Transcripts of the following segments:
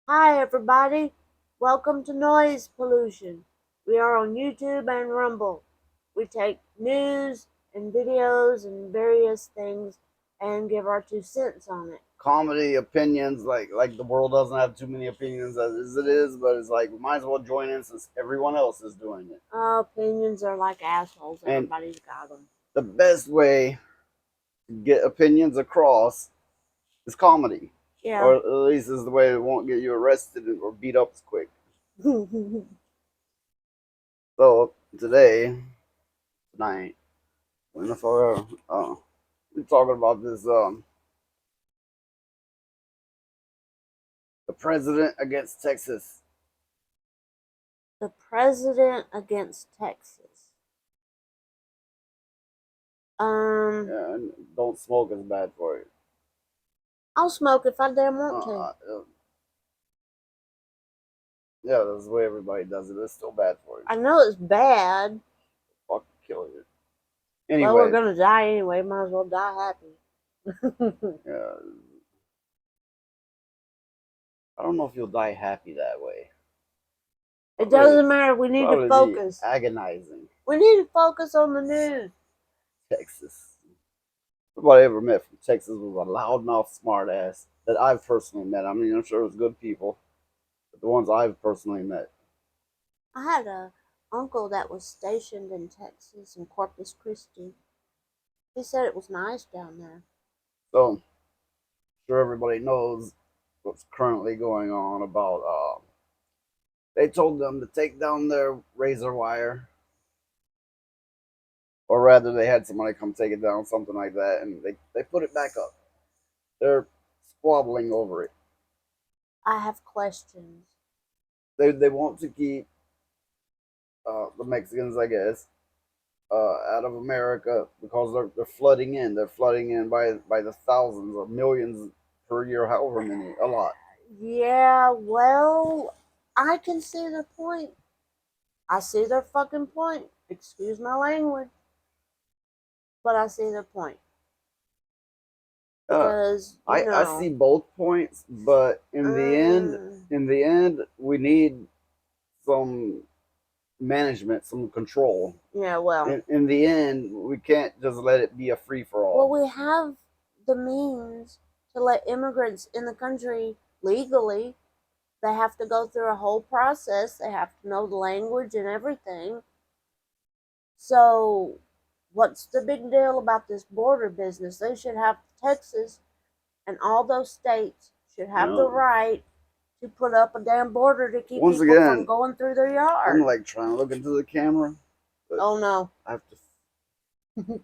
Hi everybody, welcome to Noise Pollution. We are on YouTube and Rumble. We take news and videos and various things and give our 2 cents on it. Comedy opinions, like the world doesn't have too many opinions as it is, but it's like we might as well join in since everyone else is doing it. Opinions are like assholes, And everybody's got them. the best way to get opinions across is comedy, or Yeah. at least is the way it won't get you arrested or beat up as quick. So tonight, when the fuck, we're talking about this the president against Texas. The president against Texas. Yeah, and don't smoke is bad for you. I'll smoke if I damn want to. Yeah, that's the way everybody does it. It's still bad for you. I know it's bad. Fucking kill you. Well, we're Anyway, gonna die anyway. Might as well die happy. yeah, I don't know if you'll die happy that way. It Probably, doesn't matter. We need to probably be focus. agonizing. We need to focus on the news. Texas. Nobody I ever met from Texas was a loudmouth smartass that I've personally met. I mean, I'm sure it was good people, but the ones I've personally met. I had a uncle that was stationed in Texas in Corpus Christi. He said it was nice down there. So, I'm sure everybody knows what's currently going on about. They told them to take down their razor wire, or rather, they had somebody come take it down, something like that, and they put it back up. They're squabbling over it. I have questions. They want to keep the Mexicans, I guess, out of America because they're flooding in. They're flooding in by the thousands or millions per year, however many, a lot. Yeah, well, I can see their point. I see their fucking point. Excuse my language, but I see their point. Uh, Because, I see both points, but in the end, we need some management, some control. yeah, well, In the end, we can't just let it be a free for all. well, we have the means to let immigrants in the country legally. They have to go through a whole process. They have to know the language and everything. So, what's the big deal about this border business? They should have Texas and all those states should have the right to put up a damn border to keep Once people from again, going through their yard. I'm like trying to look into the camera. Oh no. I have to.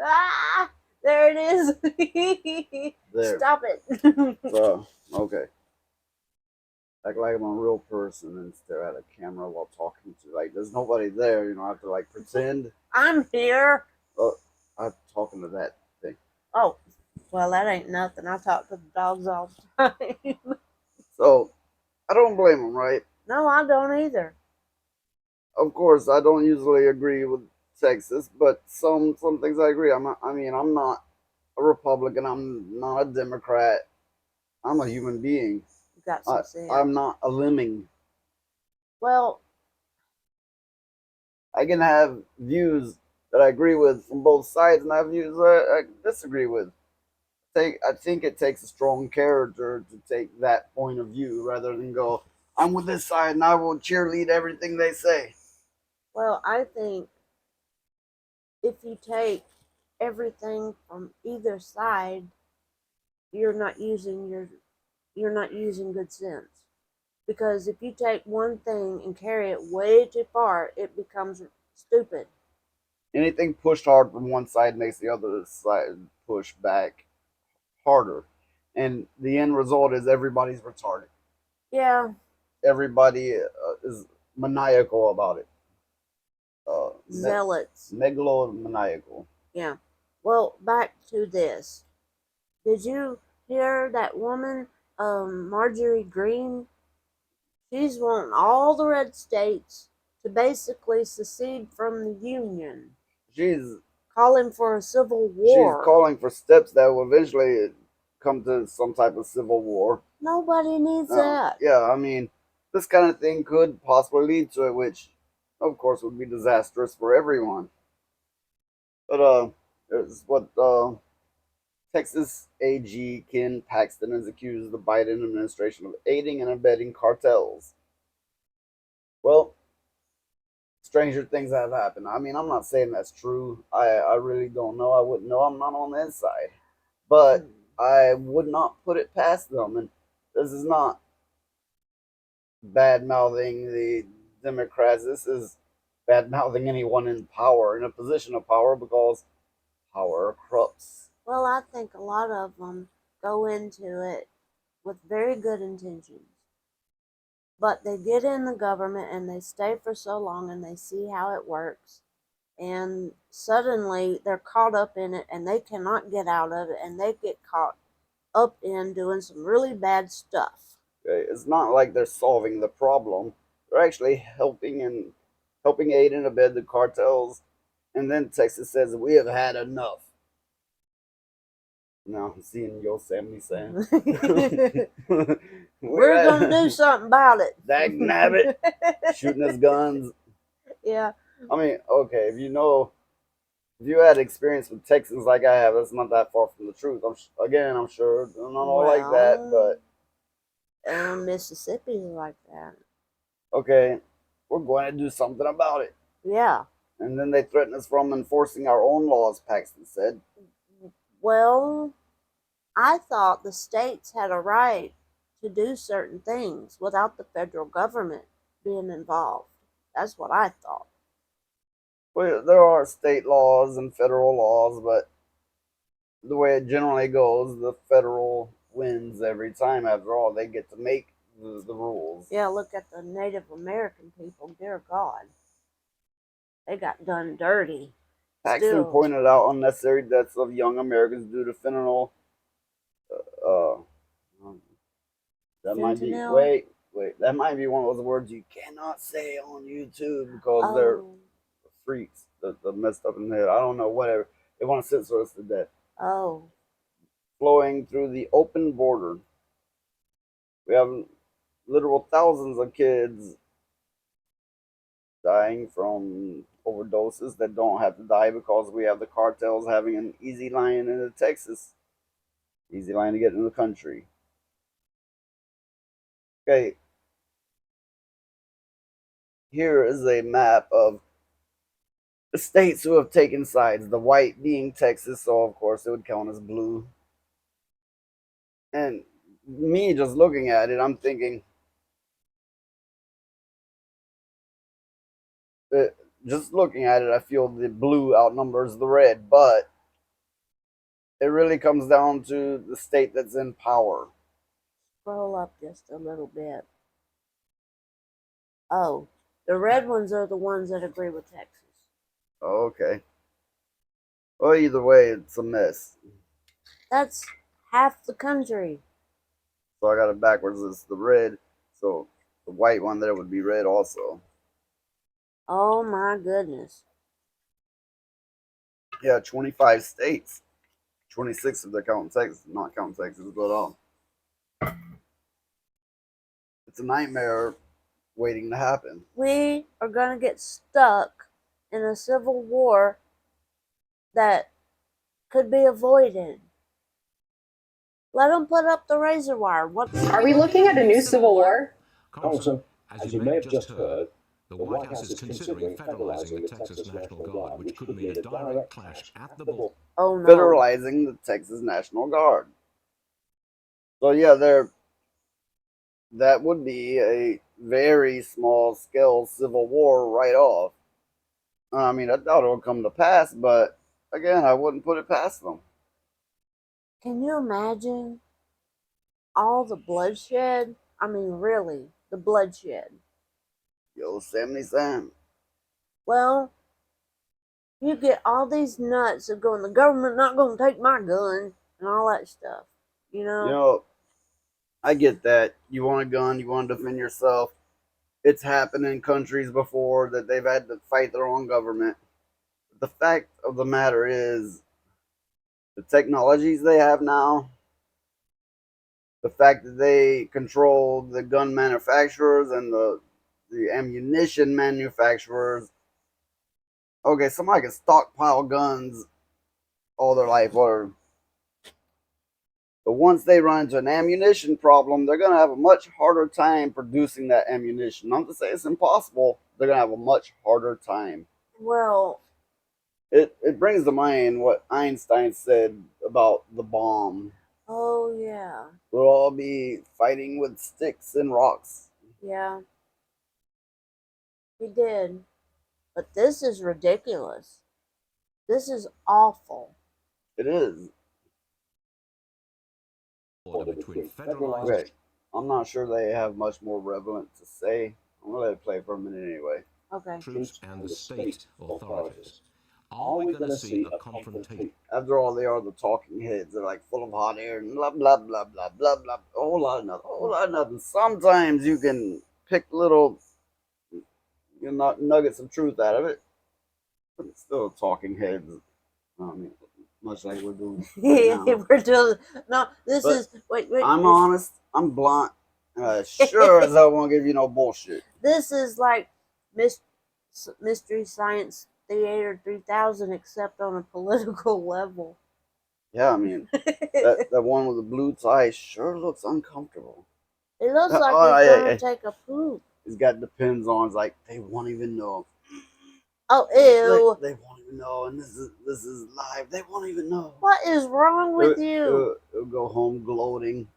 Ah, there it is. There. Stop it. So, okay. Act like I'm a real person and stare at a camera while talking to, like, there's nobody there, I have to, like, pretend. I'm here. Oh, I'm talking to that thing. Oh, well, that ain't nothing. I talk to the dogs all the time. So, I don't blame them, right? No, I don't either. Of course, I don't usually agree with Texas, but some things I agree. I'm not a Republican. I'm not a Democrat. I'm a human being. You got some sense. I'm not a lemming. Well, I can have views that I agree with from both sides, and I have views that I disagree with. I think it takes a strong character to take that point of view rather than go, I'm with this side and I will cheerlead everything they say. well, I think if you take everything from either side, you're not using your you're not using good sense. Because if you take one thing and carry it way too far, it becomes stupid. Anything pushed hard from one side makes the other side push back harder. And the end result is everybody's retarded. Yeah. Everybody is maniacal about it. Zealots. Megalomaniacal. Yeah. Well, back to this. Did you hear that woman, Marjorie Green? She's wanting all the red states to basically secede from the Union. She's Calling for a civil she's war. calling for steps that will eventually come to some type of civil war. Nobody needs that. Yeah, I mean, this kind of thing could possibly lead to it, which, of course, would be disastrous for everyone. But it's what Texas AG Ken Paxton has accused the Biden administration of aiding and abetting cartels. Well, stranger things have happened. I mean, I'm not saying that's true. I really don't know. I wouldn't know. I'm not on the inside. But I would not put it past them. And this is not bad mouthing the Democrats. This is bad mouthing anyone in power, in a position of power, because power corrupts. Well, I think a lot of them go into it with very good intentions. But they get in the government and they stay for so long and they see how it works. And suddenly they're caught up in it and they cannot get out of it and they get caught up in doing some really bad stuff. Okay? It's not like they're solving the problem. They're actually helping aid and abet the cartels. And then Texas says we have had enough. Now I'm seeing Yosemite saying We're gonna do something about it. Dag nabbit, shooting his guns. Yeah. I mean, okay, if you had experience with Texans like I have, that's not that far from the truth. I'm sure they're not all like that, but Mississippi is like that. okay, we're going to do something about it. Yeah. And then they threaten us from enforcing our own laws, Paxton said. Well, I thought the states had a right to do certain things without the federal government being involved. That's what I thought. Well, there are state laws and federal laws, but the way it generally goes, the federal wins every time. After all, they get to make the rules. Yeah, look at the Native American people. Dear God, they got done dirty. Paxton Still. pointed out unnecessary deaths of young Americans due to fentanyl. Uh, that might be Fentanyl? wait. That might be one of those words you cannot say on YouTube because they're Oh, freaks. The messed up in the head. I don't know. Whatever. They want to censor us to death. oh, Flowing through the open border, we have literal thousands of kids dying from overdoses that don't have to die because we have the cartels having an easy line into Texas, easy line to get into the country. Okay, here is a map of the states who have taken sides. The white being Texas, so of course it would count as blue. And me just looking at it, I'm thinking, uh, just looking at it, I feel the blue outnumbers the red, but it really comes down to the state that's in power. scroll up just a little bit. Oh, the red ones are the ones that agree with Texas. Okay. Well, either way, it's a mess. That's half the country. So I got it backwards. It's the red. So the white one there would be red also. Oh my goodness. Yeah, 25 states. 26 if they're counting Texas, not counting Texas, but it's a nightmare waiting to happen. We are going to get stuck in a civil war that could be avoided. Let them put up the razor wire. Are we looking at a new civil war? Congressman, as you may have just heard, the White House is considering federalizing the Texas National Guard, which could mean a direct clash at the border. Oh no. Federalizing the Texas National Guard. So yeah, that would be a very small scale civil war right off. I mean, I doubt it'll come to pass, but again, I wouldn't put it past them. Can you imagine all the bloodshed? I mean, really, the bloodshed. Yosemite Sam. Well, you get all these nuts of going, the government not going to take my gun and all that stuff. You know? You know, I get that. You want a gun, you want to defend yourself. It's happened in countries before that they've had to fight their own government. The fact of the matter is, the technologies they have now, the fact that they control the gun manufacturers and the ammunition manufacturers. Okay, somebody can stockpile guns all their life, or but once they run into an ammunition problem, they're gonna have a much harder time producing that ammunition. Not to say it's impossible, they're gonna have a much harder time. Well, It brings to mind what Einstein said about the bomb. oh yeah, We'll all be fighting with sticks and rocks. yeah, he did. But this is ridiculous. This is awful. It is. Border between federalized Okay. I'm not sure they have much more relevant to say. I'm gonna let it play for a minute anyway. Okay. troops and the state authorities. Are we going to see a confrontation? After all, they are the talking heads. They're like full of hot air and blah blah blah blah blah blah. A whole lot of nothing. A whole lot of nothing. Sometimes you can pick little, nuggets of truth out of it, but it's still talking heads. I mean, much like we're doing right now. We're doing no. This But is wait. I'm honest. I'm blunt. Sure as hell won't give you no bullshit. This is like Mystery Science Theater 3000, except on a political level. Yeah, I mean that one with the blue tie sure looks uncomfortable. It looks like Oh, he's yeah, gonna yeah. take a poop. He's got the pins on. It's like they won't even know. Oh ew! They won't even know, and this is live. They won't even know. What is wrong with you? It'll go home gloating.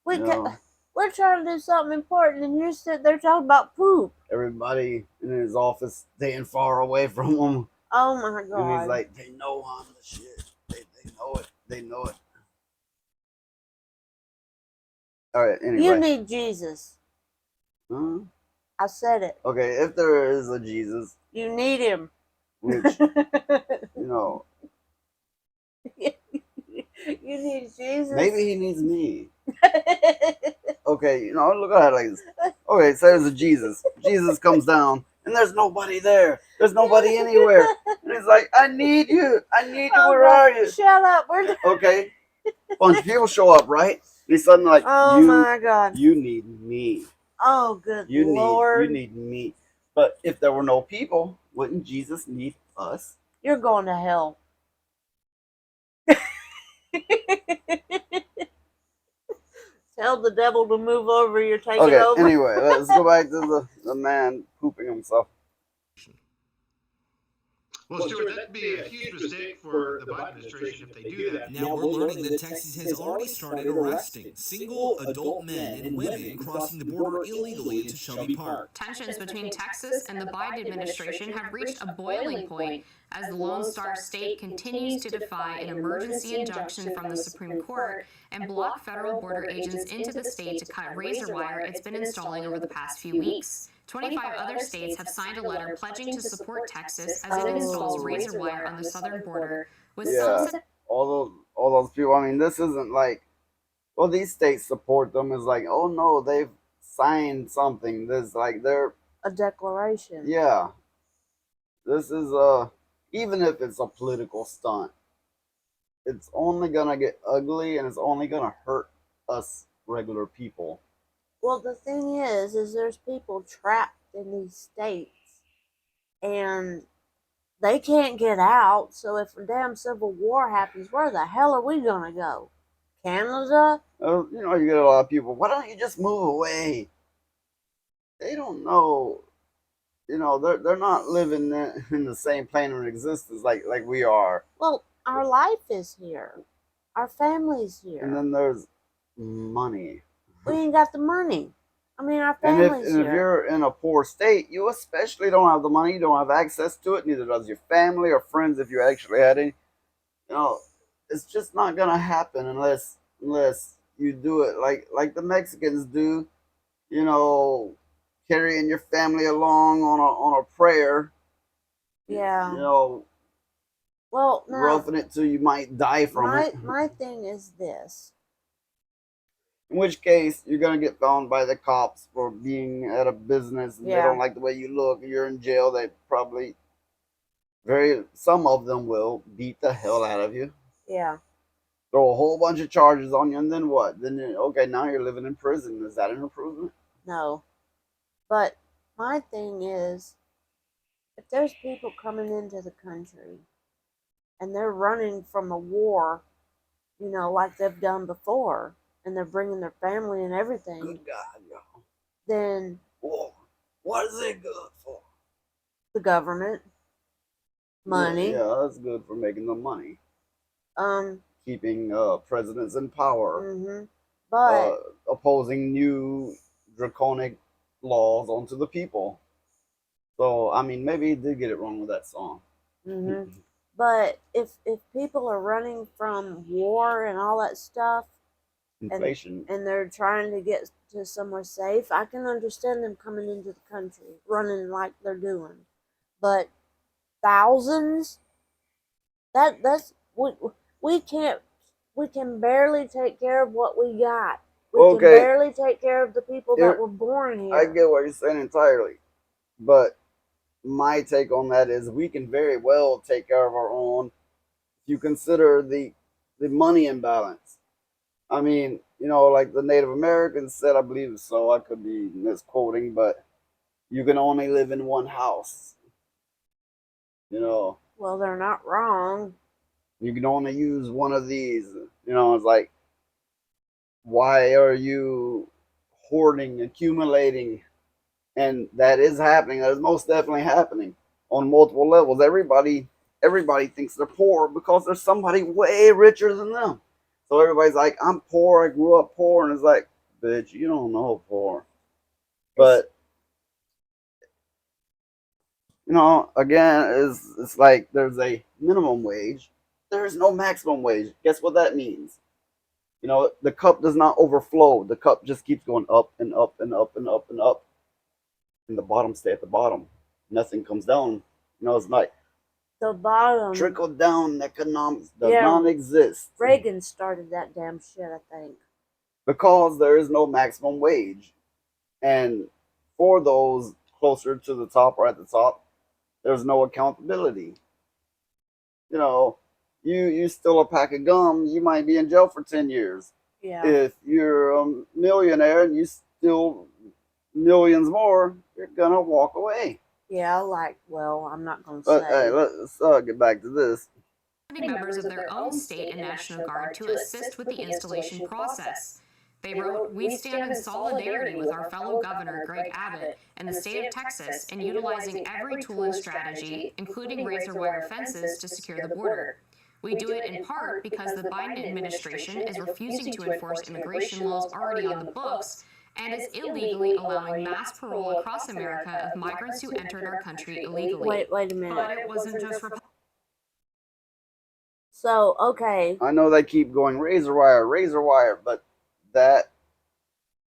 We You can, know, we're trying to do something important, and you're sitting there talking about poop. everybody in his office staying far away from him, Oh my god! and he's like, they know I'm the shit. They know it. They know it. All right. Anyway, You need Jesus. huh? I said it. Okay, if there is a Jesus, You need him. which you know, You need Jesus. maybe he needs me. Okay, look at it like this. Okay, so there's a Jesus. Jesus comes down, and there's nobody there. There's nobody anywhere. And he's like, I need you. I need you. Where are you? Shut up. We're Okay. Bunch of people show up, right? And he's suddenly like, oh my god. You need me. Oh good You Lord. need me. But if there were no people, wouldn't Jesus need us? You're going to hell. Tell the devil to move over. You're taking Okay, over. anyway, let's go back to the man pooping himself. Well, Stuart, that'd be a huge mistake for the Biden administration if they do that. Now we're learning that Texas has already started arresting single adult men and women crossing the border illegally into Shelby Park. Tensions between Texas and the Biden administration have reached a boiling point as the Lone Star State continues to defy an emergency injunction from the Supreme Court and block federal border agents into the state to cut razor wire it's been installing over the past few weeks. 25 other states have signed a letter pledging to support Texas as it installs razor wire on the southern border, with some all those people. I mean, this isn't like, well, these states support them. It's like, oh no, they've signed something. This like they're A declaration. yeah. This is even if it's a political stunt, it's only gonna get ugly and it's only gonna hurt us regular people. Well, the thing is there's people trapped in these states, and they can't get out. So if a damn civil war happens, where the hell are we gonna go? Canada? You get a lot of people. Why don't you just move away? They don't know. They're not living in the same plane of existence like we are. Well, our life is here. Our family's here. And then there's money. We ain't got the money. I mean, our And family's if here. you're in a poor state, you especially don't have the money. You don't have access to it. Neither does your family or friends if you actually had any. It's just not gonna happen unless you do it like the Mexicans do. Carrying your family along on a prayer. Yeah. Well, now, Roughing it till you might die from it. my thing is this. In which case, you're gonna get found by the cops for being at a business, and they don't like the way you look. You're in jail. They probably some of them will beat the hell out of you. Yeah. throw a whole bunch of charges on you, and then what? Then okay, now you're living in prison. Is that an improvement? No. But my thing is, if there's people coming into the country and they're running from a war, like they've done before, and they're bringing their family and everything, Good God, y'all. then War. What is it good for? the government, money, Yeah, that's good for making the money. um, Keeping presidents in power. but Opposing new draconic laws onto the people. So I mean, maybe he did get it wrong with that song. but if people are running from war and all that stuff, Inflation. and they're trying to get to somewhere safe, I can understand them coming into the country, running like they're doing. But thousands, that's we can't we can barely take care of what we got. We can Okay. barely take care of the people that were born here. I get what you're saying entirely, but my take on that is we can very well take care of our own. If you consider the money imbalance. I mean, like the Native Americans said, I believe so. I could be misquoting, but you can only live in one house. Well, they're not wrong. You can only use one of these. It's like, why are you hoarding, accumulating? And that is happening. That is most definitely happening on multiple levels. Everybody thinks they're poor because there's somebody way richer than them. So everybody's like, I'm poor. I grew up poor, and it's like, bitch, you don't know poor. But again, it's like there's a minimum wage. There is no maximum wage. Guess what that means? The cup does not overflow. The cup just keeps going up and up and up and up and up, and the bottom stay at the bottom. Nothing comes down. It's like the bottom trickle down economics does not exist. Reagan started that damn shit, I think. Because there is no maximum wage, and for those closer to the top or at the top, there's no accountability. You steal a pack of gum, you might be in jail for 10 years. Yeah. If you're a millionaire and you steal millions more, you're gonna walk away. Yeah, I'm not gonna But say. hey, let's get back to this. Members of their own state and National Guard to assist with the installation process. They wrote, "We stand in solidarity with our fellow Governor Greg Abbott and the state of Texas in utilizing every tool and strategy, including razor wire fences, to secure the border. We do it in part because the Biden administration is refusing to enforce immigration laws already on the books and is illegally allowing mass parole across America of migrants who entered our country illegally." Wait a minute. But it wasn't just So, okay. I know they keep going razor wire, but that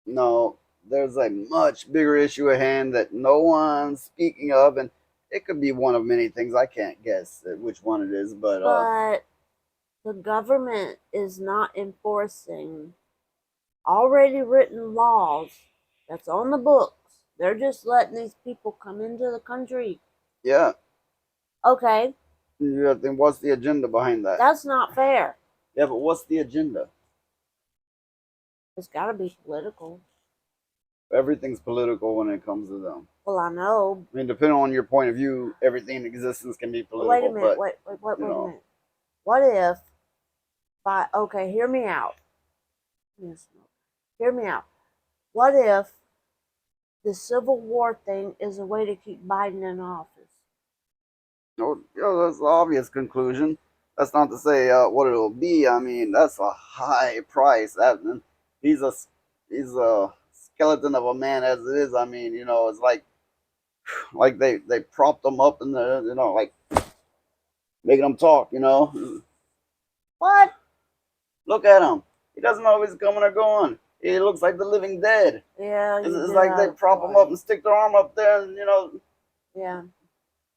no, there's a much bigger issue at hand that no one's speaking of, and it could be one of many things. I can't guess which one it is, but the government is not enforcing already written laws that's on the books. They're just letting these people come into the country. Yeah. Okay. Yeah, then what's the agenda behind that? That's not fair. Yeah, but what's the agenda? It's got to be political. Everything's political when it comes to them. Well, I know. I mean, depending on your point of view, everything in existence can be political. Wait a minute. Wait a minute. What if, okay, hear me out. Hear me out. What if the Civil War thing is a way to keep Biden in office? No, that's the obvious conclusion. That's not to say what it'll be. I mean, that's a high price. He's a skeleton of a man as it is. I mean, it's like they propped him up in the, like making him talk. What? Look at him. He doesn't know if he's coming or going. He looks like the living dead. Yeah. It's like they prop him up and stick their arm up there, and Yeah.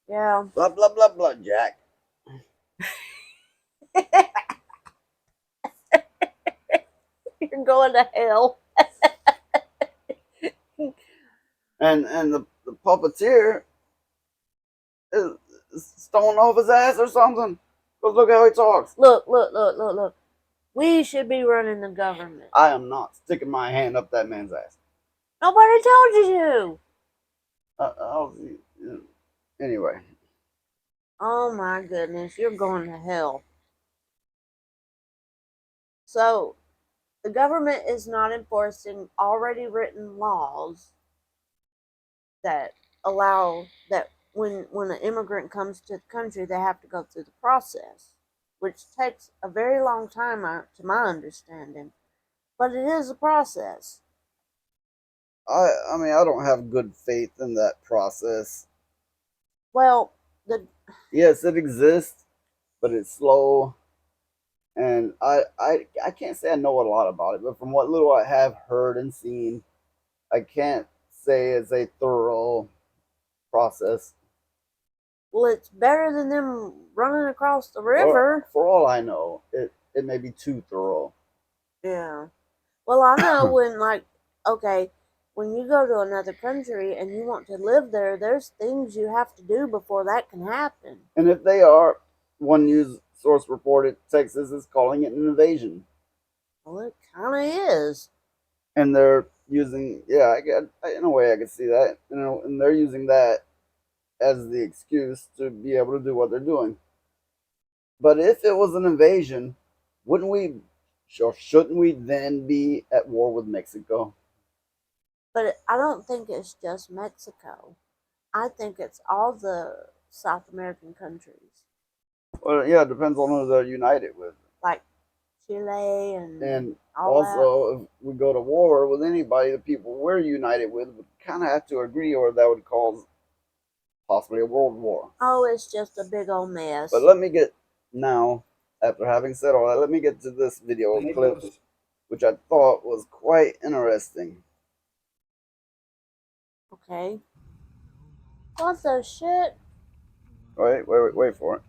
Yeah. Blah blah blah blah, Jack. You're going to hell. and the puppeteer is stoned off his ass or something. Because look how he talks. Look. We should be running the government. I am not sticking my hand up that man's ass. Nobody told you to. I'll, anyway, Oh my goodness, you're going to hell. So, the government is not enforcing already written laws that allow that when an immigrant comes to the country, they have to go through the process, which takes a very long time, to my understanding. But it is a process. I mean, I don't have good faith in that process. Well, the Yes, it exists, but it's slow, and I can't say I know a lot about it, but from what little I have heard and seen, I can't say it's a thorough process. well, it's better than them running across the For, river. for all I know, it may be too thorough. Yeah. Well, I know when okay, when you go to another country and you want to live there, there's things you have to do before that can happen. And if they are, one news source reported Texas is calling it an invasion, Well, it kind of is. and they're using in a way I could see that, and they're using that as the excuse to be able to do what they're doing. But if it was an invasion, wouldn't we, or shouldn't we then be at war with Mexico? But I don't think it's just Mexico. I think it's all the South American countries, Well, yeah, it depends on who they're united with. like Chile And all that. also, if we go to war with anybody, the people we're united with would kind of have to agree, or that would cause possibly a world war. Oh, it's just a big old mess. But let me get now, after having said all that, let me get to this video clip, which I thought was quite interesting. Okay. What the shit? Wait for it.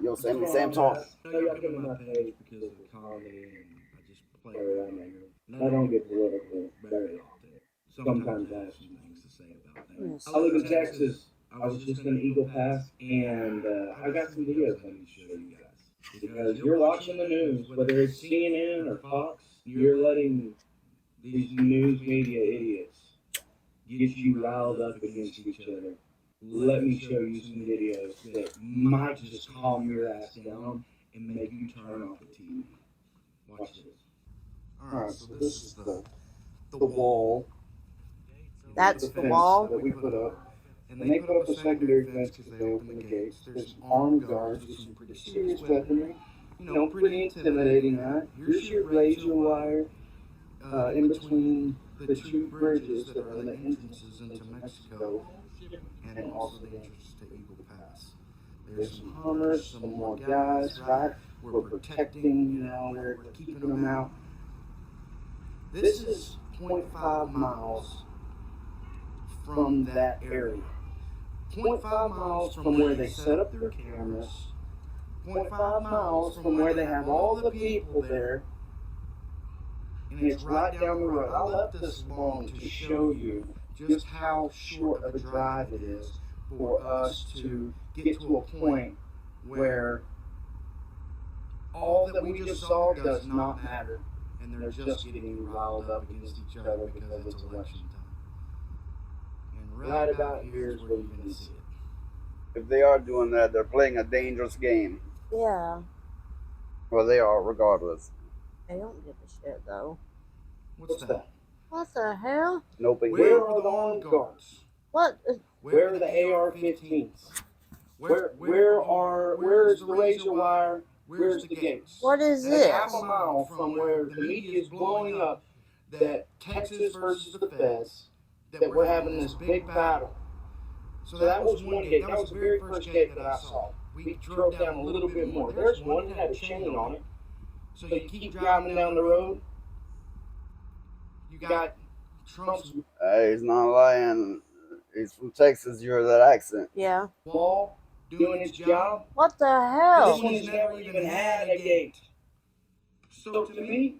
You'll send me Sam talk. No, y'all come to my page because of comedy and I just play around there. And I don't get political very often. Sometimes I have some things to say about things. I live in Texas. I was just in Eagle Pass, and I got some videos I need to show you guys. Because you're watching the news, whether it's CNN or Fox, you're letting these news media idiots get you riled up against each other. Let me show you some videos that might just calm your ass down and make you turn off the TV. Watch this. Alright, so this is the wall. That's the wall that we put up. And they put up a secondary fence because they opened the gates. There's some armed guards with some pretty serious weaponry. You know, pretty intimidating, right? Here's your razor wire in between the two bridges that are the entrances into Mexico and also the entrance to Eagle Pass. There's some hunters, some more guys, right? We're protecting, you know, we're keeping them out. This is 0.5 miles from that area. 0.5 miles from where they set up their cameras. 0.5 miles from where they have all the people there. And it's right down the road. I left this alone to show you just how short of a drive it is for us to get to a point where all that we just saw does not matter. And they're just getting riled up against each other because it's election time. And right about here is where you can see it. If they are doing that, they're playing a dangerous game. Yeah. Well, they are, regardless. They don't give a shit though. What's that? What the hell? An open Where gate. are the armed guards? What? Where are the AR-15s? Where's the razor wire? Where's the gates? What is That's this? half a mile from where the media is blowing up that Texas versus the feds, that we're having this big battle. So that was one gate. That was the very first gate that I saw. We drove down a little bit more. There's one that had a chain on it. So you keep driving down the road. You got Trump's He's not lying. He's from Texas. You heard that accent. Yeah. wall doing its job. What the This hell? one has never even had a gate. So to me,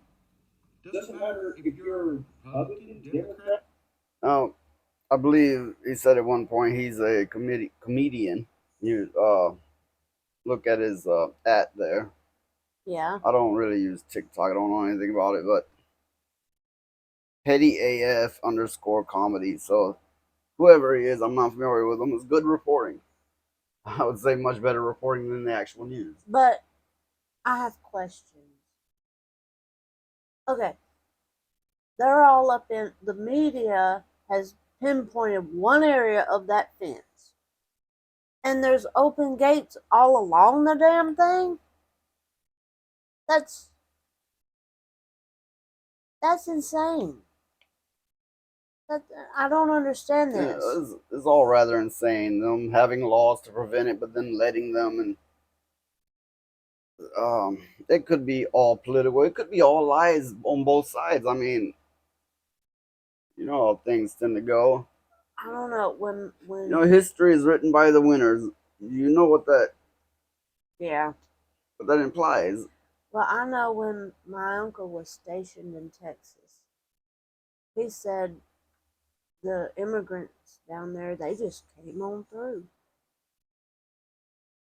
doesn't matter if you're Republican, Democrat. Now, I believe he said at one point he's a comedian. look at his at there. Yeah. I don't really use TikTok. I don't know anything about it, but Petty AF underscore comedy. So whoever he is, I'm not familiar with him. It's good reporting. I would say much better reporting than the actual news. But I have questions. Okay. They're all up in the media has pinpointed one area of that fence. And there's open gates all along the damn thing? That's insane. That I don't understand Yeah, this. it's all rather insane. Them having laws to prevent it, but then letting them, and it could be all political. It could be all lies on both sides. I mean, you know how things tend to go. I don't know You know, history is written by the winners. You know yeah. what that implies. Well, I know when my uncle was stationed in Texas, he said the immigrants down there they just came on through.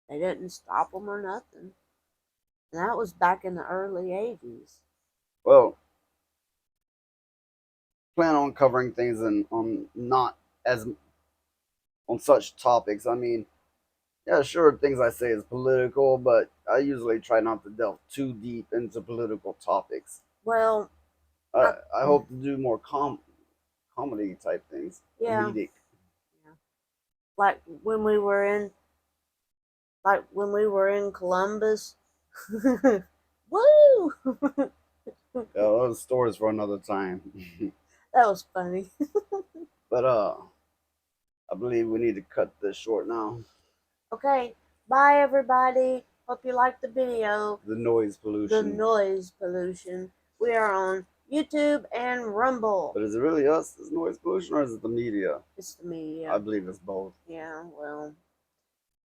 They didn't stop them or nothing. And that was back in the early 80s. Well, plan on covering things and on not as on such topics. I mean, yeah, sure, things I say is political, but I usually try not to delve too deep into political topics. Well, I hope to do more comedy type things, yeah, comedic. yeah. Like when we were in Columbus. Woo! Those stories for another time. That was funny. But I believe we need to cut this short now. Okay, bye everybody. Hope you liked the video. The noise The pollution. noise pollution. We are on YouTube and Rumble. But is it really us, this noise pollution, or is it the media? It's the media. I believe it's both. Yeah, well,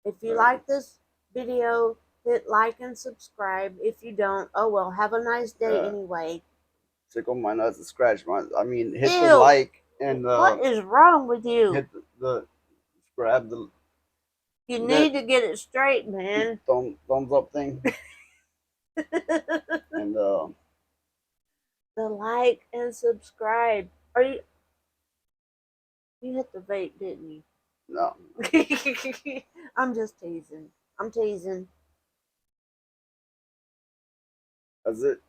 if you like this video, hit like and subscribe. If you don't, oh well, have a nice day anyway. Tickle my nuts and scratch my. I mean, hit Ew. the like and What is wrong with you? hit the grab the You need to get it straight, man. thumbs up thing and The like and subscribe. Are you hit the vape, didn't you? no. I'm just teasing. I'm teasing. That's it.